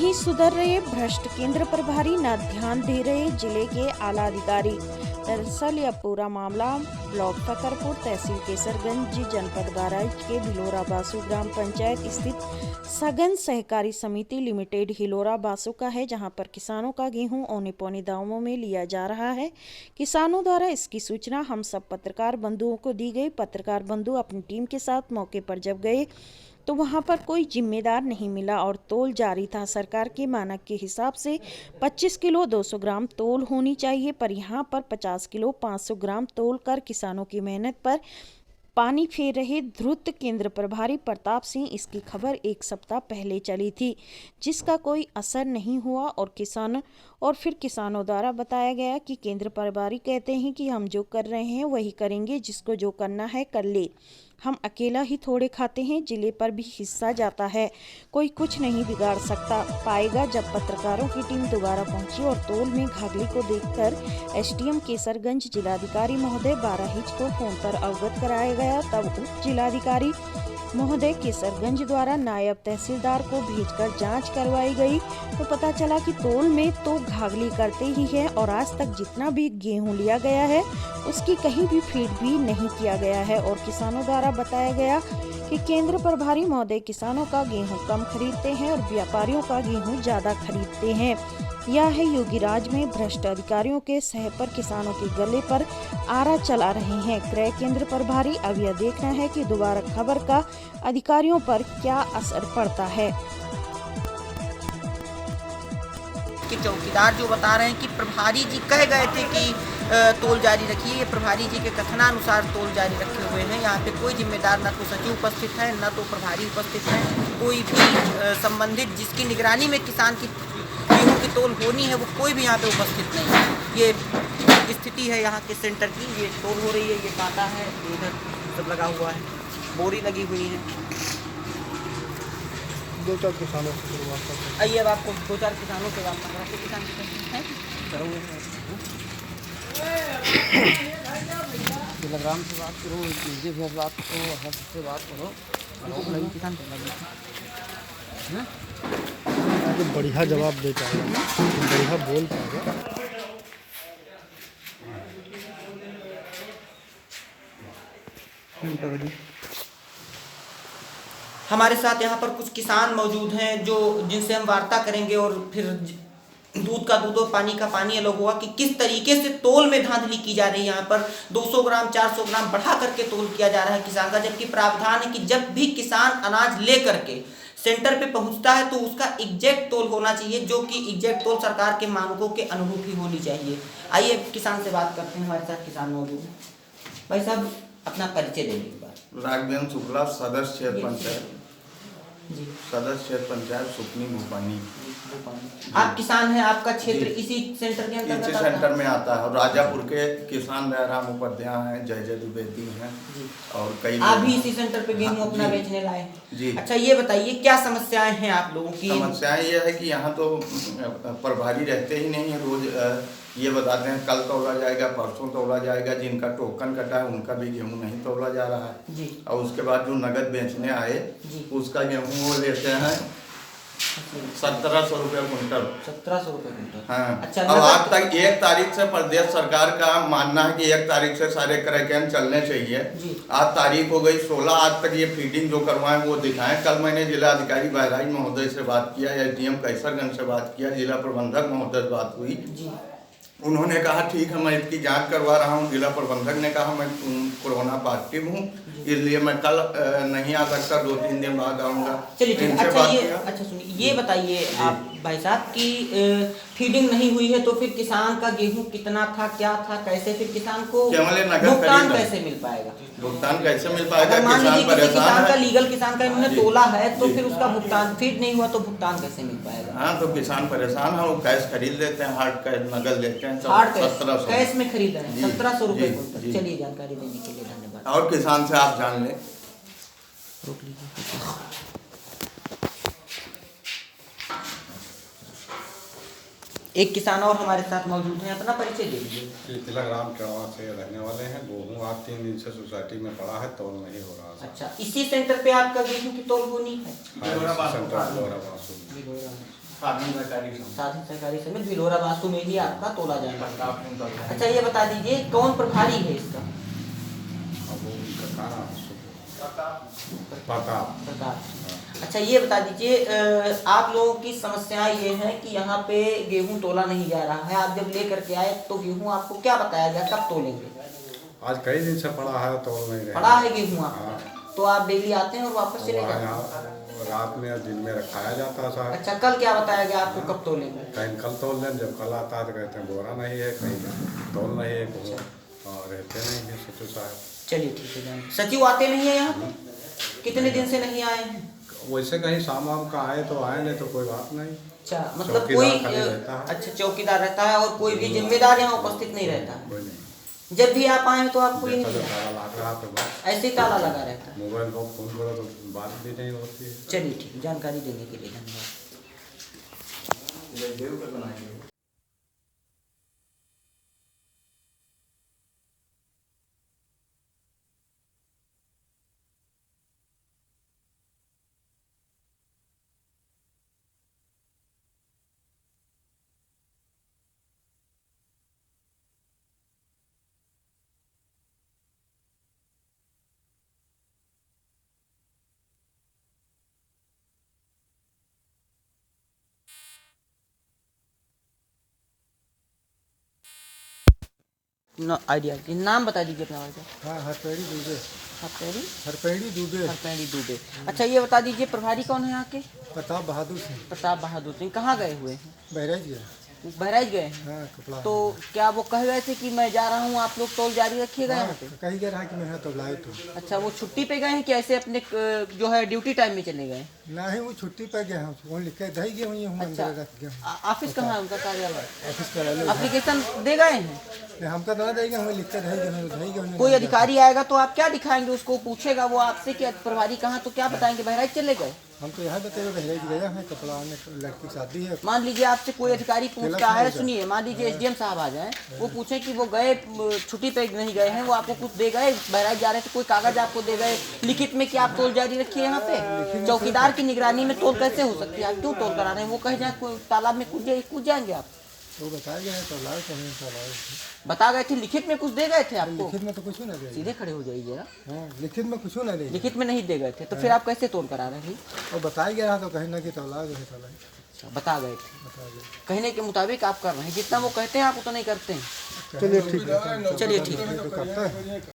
नहीं सुधर रहे भ्रष्ट केंद्र प्रभारी, न ध्यान दे रहे जिले के आला अधिकारी। दरअसल यह पूरा मामला ब्लॉक फकरपुर, तहसील केसरगंज, जनपद बहराइच के भिलोरा बासु ग्राम पंचायत स्थित सघन सहकारी समिति लिमिटेड हिलोरा बासु का है, जहां पर किसानों का गेहूं औने पौने दामों में लिया जा रहा है। किसानों द्वारा इसकी सूचना हम सब पत्रकार बंधुओं को दी गई। पत्रकार बंधु अपनी टीम के साथ मौके पर जब गए तो वहां पर कोई जिम्मेदार नहीं मिला और तोल जारी था। सरकार के मानक के हिसाब से 25 किलो 200 ग्राम तोल होनी चाहिए, पर यहां पर 50 किलो 500 ग्राम तोल कर किसानों की मेहनत पर पानी फेर रहे धृत केंद्र प्रभारी प्रताप सिंह। इसकी खबर एक सप्ताह पहले चली थी, जिसका कोई असर नहीं हुआ और फिर किसानों द्वारा बताया गया कि केंद्र प्रभारी कहते हैं कि हम जो कर रहे हैं वही करेंगे, जिसको जो करना है कर ले, हम अकेला ही थोड़े खाते हैं, जिले पर भी हिस्सा जाता है, कोई कुछ नहीं बिगाड़ सकता पाएगा। जब पत्रकारों की टीम दोबारा पहुंची और तोल में घाघली को देखकर एसडीएम केसरगंज जिलाधिकारी महोदय बहराइच को फोन पर अवगत कराया गया, तब उप जिलाधिकारी महोदय केसरगंज द्वारा नायब तहसीलदार को भेजकर जांच करवाई गई तो पता चला कि तोल में तो घाघली करते ही है और आज तक जितना भी गेहूं लिया गया है उसकी कहीं भी फीड भी नहीं किया गया है। और किसानों द्वारा बताया गया कि केंद्र प्रभारी महोदय किसानों का गेहूं कम खरीदते हैं और व्यापारियों का गेहूं ज्यादा खरीदते हैं। यह है योगी राज में भ्रष्ट अधिकारियों के सह पर किसानों के गले पर आरा चला रहे हैं क्रय केंद्र प्रभारी। अब यह देखना है कि दोबारा खबर का अधिकारियों पर क्या असर पड़ता है। कि चौकीदार जो बता रहे हैं कि प्रभारी जी कह गए थे कि तोल जारी रखिए, ये प्रभारी जी के कथनानुसार तोल जारी रखे हुए हैं। यहाँ पे कोई जिम्मेदार न तो सचिव उपस्थित है, न तो प्रभारी उपस्थित है, कोई भी संबंधित जिसकी निगरानी में किसान की गेहूँ की तोल होनी है वो कोई भी यहाँ पे उपस्थित नहीं है। ये स्थिति है यहाँ के सेंटर की। ये तोल हो रही है, ये कांटा है, इधर सब लगा हुआ है, बोरी लगी हुई है। दो चार किसानों से शुरुआत करते हैं। आइए अब आपको दो चार किसानों से बात करा के किसान हैं टेलीग्राम से बात करो, डीजे से बात करो, हर से बात करो, किसान तो बढ़िया जवाब दे पाएगा, बढ़िया बोल पाएगा। हमारे साथ यहाँ पर कुछ किसान मौजूद हैं जो जिनसे हम वार्ता करेंगे और फिर दूध का दूध और पानी का पानी अलग हुआ कि किस तरीके से तोल में धांधली की जा रही है। यहाँ पर 200 ग्राम 400 ग्राम बढ़ा करके तोल किया जा रहा है किसान का, जबकि प्रावधान है कि जब भी किसान अनाज ले करके सेंटर पे पहुंचता है तो उसका एग्जैक्ट तोल होना चाहिए, जो कि एग्जैक्ट तोल सरकार के मानकों के अनुरूप ही होनी चाहिए। आइए किसान से बात करते हैं, हमारे साथ किसान मौजूद है। भाई साहब अपना परिचय देने के बाद। राघवेंद्र शुक्ला, सदस्य क्षेत्र पंचायत जी, सदस्य क्षेत्र पंचायत सुपनी भूपानी। आप किसान हैं, आपका क्षेत्र इसी सेंटर के अंतर्गत इसी सेंटर में आता है और राजापुर के किसान दयाराम उपाध्याय हैं, जय द्विवेदी हैं और कई आप भी इसी सेंटर पे गेहूं अपना बेचने लाए हैं जी। अच्छा ये बताइए क्या समस्याएं हैं आप लोगों की? समस्याएं ये है कि यहाँ तो प्रभारी रहते ही नहीं है। रोज ये बताते हैं कल तोला जाएगा, परसों तोला जाएगा, जिनका टोकन कटा है उनका भी गेहूं नहीं तोला जा रहा है जी। और उसके बाद जो नगद बेचने आए उसका गेहूं वो लेते हैं 1700 रुपये कुंटल। 1700 रुपये कुंटल। हाँ। अच्छा, अब आज तक 1 तारीख से प्रदेश सरकार का मानना है कि 1 तारीख से सारे क्रय केंद्र चलने चाहिए। आज तारीख हो गई 16, आज तक ये फीडिंग जो करवाएं वो दिखाएं। कल मैंने जिलाधिकारी बहराइच महोदय से बात किया, एसडीएम कैसरगंज से बात किया, जिला प्रबंधक महोदय से बात हुई। उन्होंने कहा ठीक है मैं इसकी जांच करवा रहा हूँ। जिला प्रबंधक ने कहा मैं कोरोना पॉजिटिव हूँ, इसलिए मैं कल नहीं आ सकता, 2-3 दिन बाद आऊँगा। चलिए अच्छा सुनिए, ये बताइए आप भाई साहब कि फीडिंग नहीं हुई है तो फिर किसान का गेहूं कितना था, क्या था, कैसे फिर किसान को भुगतान कैसे मिल पाएगा? भुगतान कैसे मिल पाएगा? अगर मान लीजिए किसी किसान का लीगल किसान का इन्होंने तोला है तो फिर उसका भुगतान फीड नहीं हुआ तो भुगतान कैसे मिल पाएगा? हाँ तो किसान परेशान है, वो कैश खरीद लेते हैं, हार्ड कैश नगद लेते हैं, 1700 कैश में खरीद रहे हैं 1700 रुपये कुंटल। चलिए जानकारी देने के लिए धन्यवाद। और किसान से आप जान लें। एक किसान और हमारे साथ मौजूद हैं, अपना परिचय दे दीजिए। टेलीग्राम केरवा से रहने वाले हैं। गेहूँ आज 3 दिन से सोसाइटी में पड़ा है, तोल नहीं हो रहा है। अच्छा, इसी सेंटर पे आपका गेहूं की तोल होनी है? सेंटर साधन सहकारी संघ साधन सहकारी समिति भिलोरा बासु में ही आपका तोला जाएगा। प्रताप सिंह का घर। अच्छा ये बता दीजिए कौन प्रभारी है इसका? अब वो उनका था ना, प्रताप। प्रताप। अच्छा ये बता दीजिए आप लोगों की समस्या ये है कि यहाँ पे गेहूं तोला नहीं जा रहा है। आप जब लेकर के आए तो गेहूं आपको क्या बताया गया, कब तोलेंगे? आज कई दिन से पड़ा है, तोल नहीं रहा। पड़ा है गेहूं आपका? हाँ। तो आप डेली आते हैं और वापस चले जाते हैं? यहाँ रात में और दिन में रखाया जाता था। अच्छा कल क्या बताया गया आपको, कब तोलेंगे? कहीं कल तोल लें, जब कल आता है तो कहते हैं बोरा नहीं है, कहीं तोल नहीं है, और रहते नहीं है सचिव साहब। चलिए ठीक है जान। सचिव आते नहीं है यहाँ पे? कितने दिन से नहीं आए हैं? वैसे कहीं शाम वाम का आए तो आए, नहीं तो कोई बात नहीं। अच्छा मतलब चौकीदार कोई खाली रहता है। अच्छा चौकीदार रहता है और कोई भी जिम्मेदार यहाँ उपस्थित नहीं रहता है? कोई नहीं। जब भी आप आए तो आपको ये जैसा नहीं जो मिला? ताला लग रहा तो बस ऐसे ही ताला लगा रहता है? मोबाइल पर फोन करो तो बात भी नहीं होती है। चलिए ठीक है, जानकारी देने के लिए धन्यवाद। आइडिया नाम बता दीजिए अपना वाला। हाँ हरपेड़ी दूबे। हरपेड़ी हरपेड़ी दूबे। हरपेड़ी दुबे। अच्छा ये बता दीजिए प्रभारी कौन है यहाँ के? प्रताप बहादुर सिंह। प्रताप बहादुर सिंह। कहाँ गए हुए हैं? बहराइच गया। बहराइच गए हैं? हाँ कपड़ा। तो क्या वो कह गए थे कि मैं जा रहा हूँ, आप लोग तौल जारी रखिएगा यहाँ पे? कहीं कह रहा है कि मैं तो लाए तो अच्छा वो छुट्टी पे गए हैं कि ऐसे अपने जो है ड्यूटी टाइम में चले गए? ना ही वो छुट्टी पर गया हूँ, वहाँ लिख के दही गया हूँ, अच्छा। अंदर रख गया ऑफिस कहाँ है उनका कार्यालय? ऑफिस का एप्लीकेशन दे गए हैं? हमका तो ना देगा, हमें लिख के दही गया दही गया। कोई अधिकारी आएगा तो आप क्या दिखाएंगे उसको? पूछेगा वो आपसे कि प्रभारी कहाँ, तो क्या बताएंगे बहराइच चले गए? हम तो यहाँ बताइए बहराइच गया है, कपड़ा आने लड़की शादी है। मान लीजिए आपसे कोई अधिकारी पूछता है, सुनिए मान लीजिए एसडीएम साहब आ जाएं, वो पूछे कि वो गए छुट्टी पे नहीं गए हैं, वो आपको कुछ दे गए, बहराइच जा रहे थे, कोई कागज आपको दे गए लिखित में कि आप तोल जारी रखिए यहाँ पे? चौकीदार की निगरानी में तोल कैसे हो सकती है? आप क्यों तोल करा रहे हैं? वो कह जाए तालाब में कूद जाएंगे आप? वो बताया गया है तो लाए तो हमें तो लाए। बता गए थे, लिखित में कुछ दे गए थे आपको? लिखित में तो कुछ ना दे। सीधे खड़े हो जाइए जरा। हाँ लिखित में कुछ ना दे। लिखित में नहीं दे गए थे तो फिर आप कैसे तोल करा रहे हैं? और बताया गया तो कहीं ना कि तो लाए तो लाए। अच्छा बता गए थे, बता गए। कहने के मुताबिक आप कर रहे हैं, जितना वो कहते हैं आप उतना ही करते हैं। चलिए ठीक है। चलिए ठीक है। तो करता है।